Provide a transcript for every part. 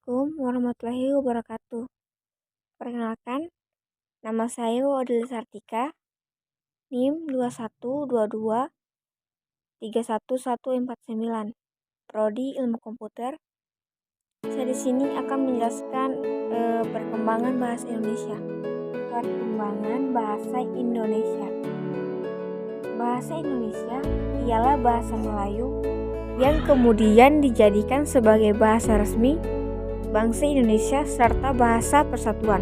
Assalamualaikum warahmatullahi wabarakatuh. Perkenalkan, nama saya Wadil Sartika, NIM 212231149, Prodi Ilmu Komputer. Saya di sini akan menjelaskan perkembangan bahasa Indonesia. Perkembangan bahasa Indonesia. Bahasa Indonesia ialah bahasa Melayu yang kemudian dijadikan sebagai bahasa resmi bangsa Indonesia serta bahasa persatuan.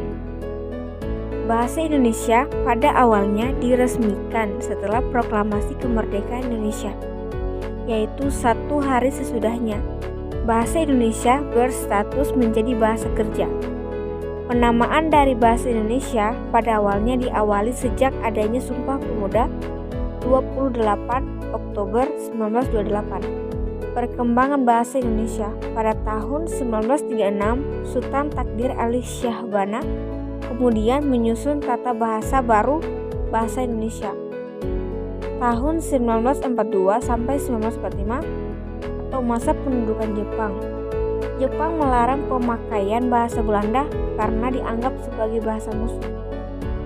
Bahasa Indonesia pada awalnya diresmikan setelah proklamasi kemerdekaan Indonesia, yaitu 1 hari sesudahnya. Bahasa Indonesia berstatus menjadi bahasa kerja. Penamaan dari bahasa Indonesia pada awalnya diawali sejak adanya Sumpah Pemuda 28 Oktober 1928. Perkembangan bahasa Indonesia pada tahun 1936, Sultan Takdir Ali Syahbana kemudian menyusun tata bahasa baru bahasa Indonesia. Tahun 1942 sampai 1945 atau masa pendudukan Jepang. Jepang melarang pemakaian bahasa Belanda karena dianggap sebagai bahasa musuh.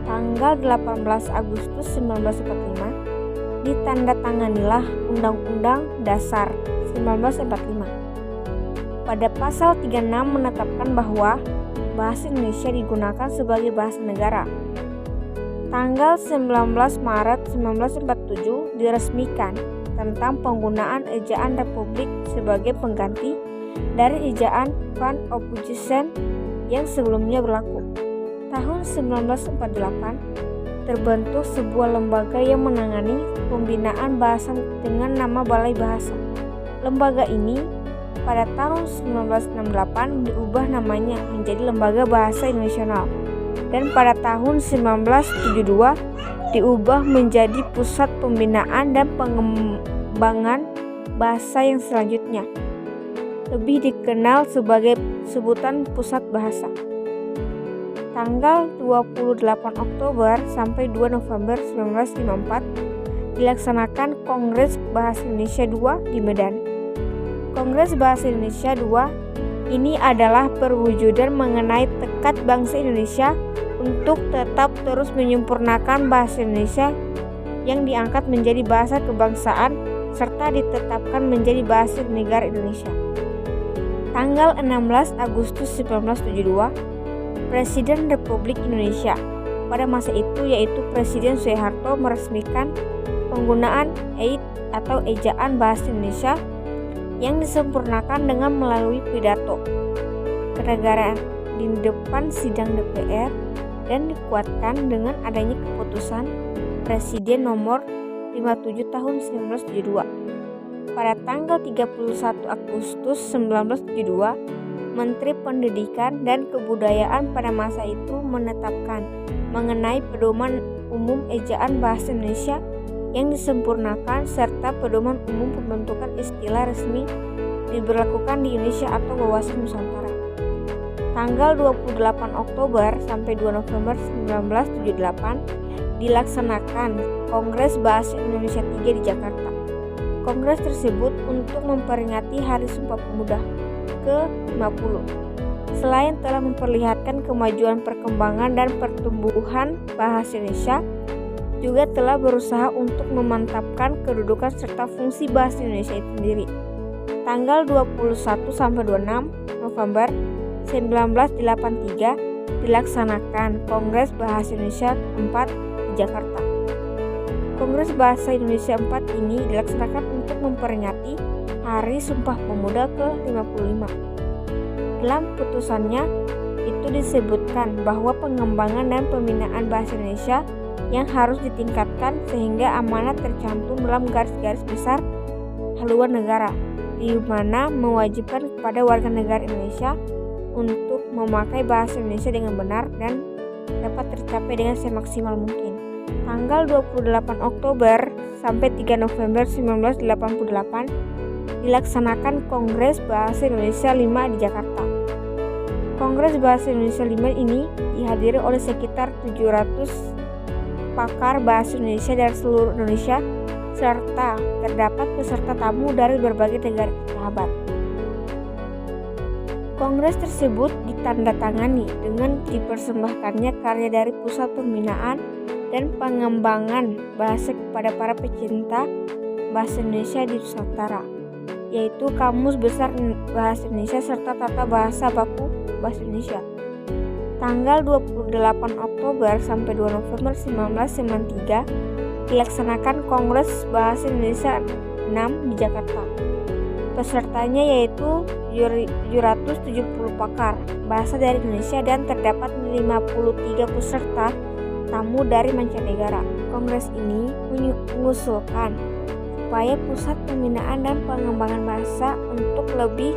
Tanggal 18 Agustus 1945 ditandatanganilah Undang-Undang Dasar 1945. Pada pasal 36 menetapkan bahwa bahasa Indonesia digunakan sebagai bahasa negara. Tanggal 19 Maret 1947 diresmikan tentang penggunaan ejaan Republik sebagai pengganti dari ejaan Van Opposition yang sebelumnya berlaku. Tahun 1948 terbentuk sebuah lembaga yang menangani pembinaan bahasa dengan nama Balai Bahasa. Lembaga ini pada tahun 1968 diubah namanya menjadi Lembaga Bahasa Internasional dan pada tahun 1972 diubah menjadi Pusat Pembinaan dan Pengembangan Bahasa yang selanjutnya lebih dikenal sebagai sebutan Pusat Bahasa. Tanggal 28 Oktober sampai 2 November 1954 dilaksanakan Kongres Bahasa Indonesia II di Medan. Kongres Bahasa Indonesia II ini adalah perwujudan mengenai tekad bangsa Indonesia untuk tetap terus menyempurnakan bahasa Indonesia yang diangkat menjadi bahasa kebangsaan serta ditetapkan menjadi bahasa negara Indonesia. Tanggal 16 Agustus 1972, Presiden Republik Indonesia pada masa itu yaitu Presiden Soeharto meresmikan penggunaan EID atau ejaan bahasa Indonesia yang disempurnakan dengan melalui pidato kenegaraan di depan sidang DPR dan dikuatkan dengan adanya keputusan Presiden nomor 57 tahun 1972. Pada tanggal 31 Agustus 1972, Menteri Pendidikan dan Kebudayaan pada masa itu menetapkan mengenai pedoman umum ejaan bahasa Indonesia yang disempurnakan serta pedoman umum pembentukan istilah resmi diberlakukan di Indonesia atau wawasan Nusantara. Tanggal 28 Oktober sampai 2 November 1978 dilaksanakan Kongres Bahasa Indonesia III di Jakarta. Kongres tersebut untuk memperingati Hari Sumpah Pemuda ke-50. Selain telah memperlihatkan kemajuan perkembangan dan pertumbuhan bahasa Indonesia, juga telah berusaha untuk memantapkan kedudukan serta fungsi bahasa Indonesia itu sendiri. Tanggal 21 sampai 26 November 1983 dilaksanakan Kongres Bahasa Indonesia IV di Jakarta. Kongres Bahasa Indonesia IV ini dilaksanakan untuk memperingati Hari Sumpah Pemuda ke-55. Dalam putusannya itu disebutkan bahwa pengembangan dan pembinaan bahasa Indonesia yang harus ditingkatkan sehingga amanat tercantum dalam garis-garis besar haluan negara, di mana mewajibkan kepada warga negara Indonesia untuk memakai bahasa Indonesia dengan benar dan dapat tercapai dengan semaksimal mungkin. Tanggal 28 Oktober sampai 3 November 1988 dilaksanakan Kongres Bahasa Indonesia V di Jakarta. Kongres Bahasa Indonesia V ini dihadiri oleh sekitar 700 pakar bahasa Indonesia dari seluruh Indonesia serta terdapat peserta tamu dari berbagai negara sahabat. Kongres tersebut ditandatangani dengan dipersembahkannya karya dari Pusat Pembinaan dan Pengembangan Bahasa kepada para pecinta bahasa Indonesia di Nusantara, yaitu Kamus Besar Bahasa Indonesia serta Tata Bahasa Baku Bahasa Indonesia. Tanggal 28 Oktober sampai 2 November 1993 dilaksanakan Kongres Bahasa Indonesia 6 di Jakarta. Pesertanya yaitu 770 pakar bahasa dari Indonesia dan terdapat 53 peserta tamu dari mancanegara. Kongres ini mengusulkan supaya Pusat Pembinaan dan Pengembangan Bahasa untuk lebih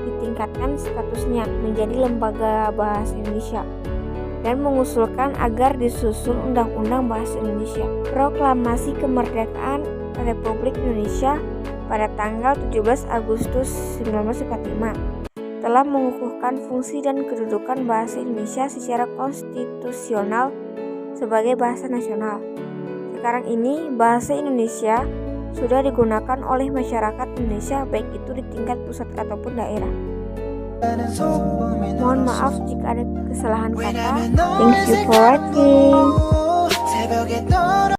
ditingkatkan statusnya menjadi Lembaga Bahasa Indonesia dan mengusulkan agar disusun Undang-Undang Bahasa Indonesia. Proklamasi Kemerdekaan Republik Indonesia pada tanggal 17 Agustus 1945 telah mengukuhkan fungsi dan kedudukan bahasa Indonesia secara konstitusional sebagai bahasa nasional. Sekarang ini bahasa Indonesia sudah digunakan oleh masyarakat Indonesia baik itu di tingkat pusat ataupun daerah. Mohon maaf jika ada kesalahan kata. Thank you for watching.